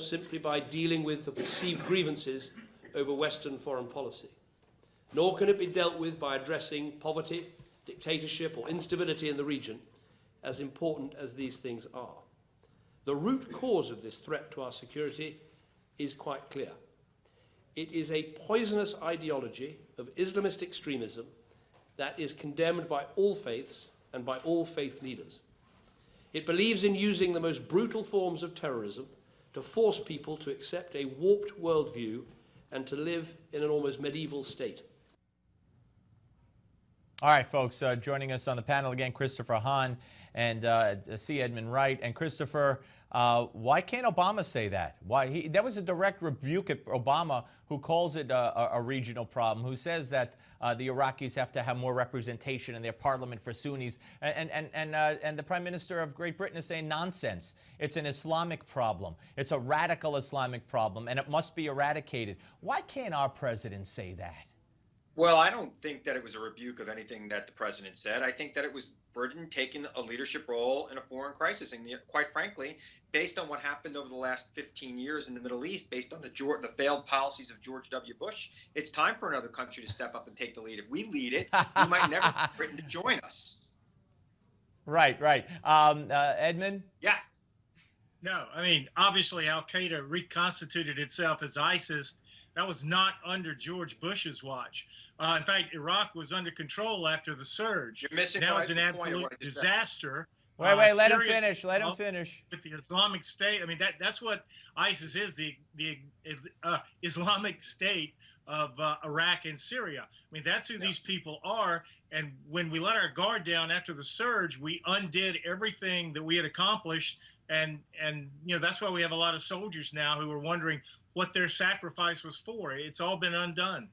simply by dealing with the perceived grievances over Western foreign policy. Nor can it be dealt with by addressing poverty, dictatorship, or instability in the region, as important as these things are. The root cause of this threat to our security is quite clear. It is a poisonous ideology of Islamist extremism that is condemned by all faiths and by all faith leaders. It believes in using the most brutal forms of terrorism to force people to accept a warped worldview and to live in an almost medieval state. All right, folks, joining us on the panel again, Christopher Hahn and C. Edmund Wright. And Christopher, why can't Obama say that? That was a direct rebuke at Obama, who calls it a regional problem, who says that the Iraqis have to have more representation in their parliament for Sunnis. And the Prime Minister of Great Britain is saying nonsense. It's an Islamic problem. It's a radical Islamic problem, and it must be eradicated. Why can't our president say that? Well, I don't think that it was a rebuke of anything that the president said. I think that it was Britain taking a leadership role in a foreign crisis. And quite frankly, based on what happened over the last 15 years in the Middle East, based on the failed policies of George W. Bush, it's time for another country to step up and take the lead. If we lead it, we might never get Britain to join us. Right. Edmund? Yeah. No, I mean, obviously Al-Qaeda reconstituted itself as ISIS. That was not under George Bush's watch. In fact, Iraq was under control after the surge. You're missing that was an absolute disaster. Wait, let him finish. Let him finish. With the Islamic State, I mean, that's what ISIS is, the Islamic State of Iraq and Syria. I mean, that's who these people are. And when we let our guard down after the surge, we undid everything that we had accomplished. And you know, that's why we have a lot of soldiers now who are wondering what their sacrifice was for. It's all been undone.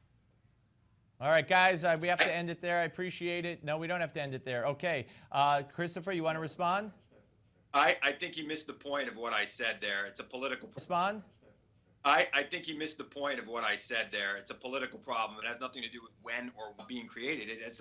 All right, guys, we have to end it there. I appreciate it. No, we don't have to end it there. Okay. Christopher, you want to respond? I think you missed the point of what I said there. It's a political respond. I think you missed the point of what I said there. It's a political problem. It has nothing to do with when or being created. It has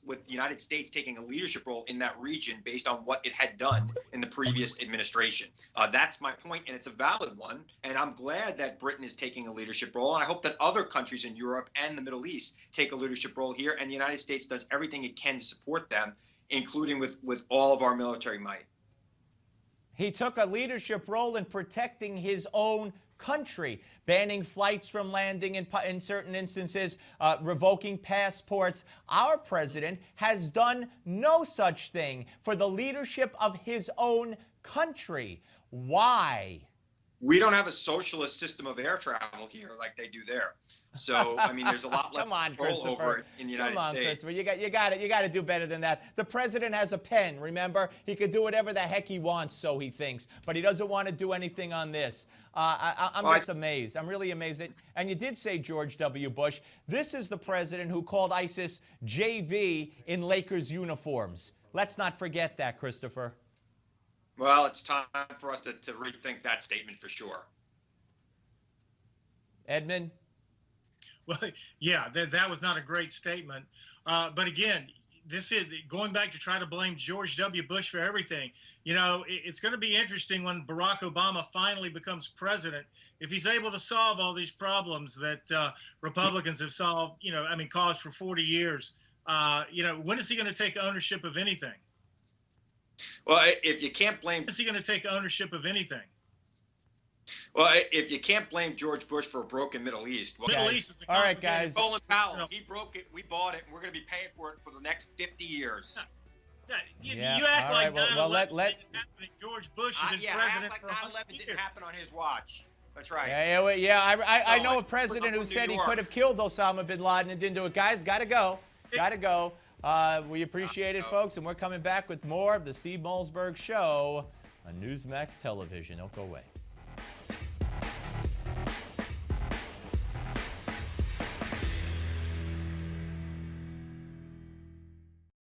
with the United States taking a leadership role in that region based on what it had done in the previous administration. That's my point, and it's a valid one. And I'm glad that Britain is taking a leadership role. And I hope that other countries in Europe and the Middle East take a leadership role here. And the United States does everything it can to support them, including with all of our military might. He took a leadership role in protecting his own country, banning flights from landing in certain instances, revoking passports. Our president has done no such thing for the leadership of his own country. Why? We don't have a socialist system of air travel here like they do there. So, I mean, there's a lot less control over in the United States. Christopher, you got to do better than that. The president has a pen, remember? He could do whatever the heck he wants, so he thinks. But he doesn't want to do anything on this. I'm just amazed. I'm really amazed. And you did say George W. Bush. This is the president who called ISIS JV in Lakers uniforms. Let's not forget that, Christopher. Well, it's time for us to rethink that statement for sure. Edmund? Well, yeah, that was not a great statement. But again, this is going back to try to blame George W. Bush for everything. You know, it's going to be interesting when Barack Obama finally becomes president, if he's able to solve all these problems that Republicans have solved, you know, I mean, caused for 40 years. You know, when is he going to take ownership of anything? Well, if you can't blame... When is he going to take ownership of anything? Well, if you can't blame George Bush for a broken Middle East... Well, Middle East is a all right, guys. Colin Powell, he broke it, we bought it, and we're going to be paying for it for the next 50 years. You act like right, 9/11 didn't happen. George Bush has been president act for like 100 9/11 years. didn't happen on his watch. That's right. I know a president who said he could have killed Osama bin Laden and didn't do it. Guys, got to go. Got to go. We appreciate it, folks, and we're coming back with more of the Steve Malzberg Show on Newsmax Television. Don't go away.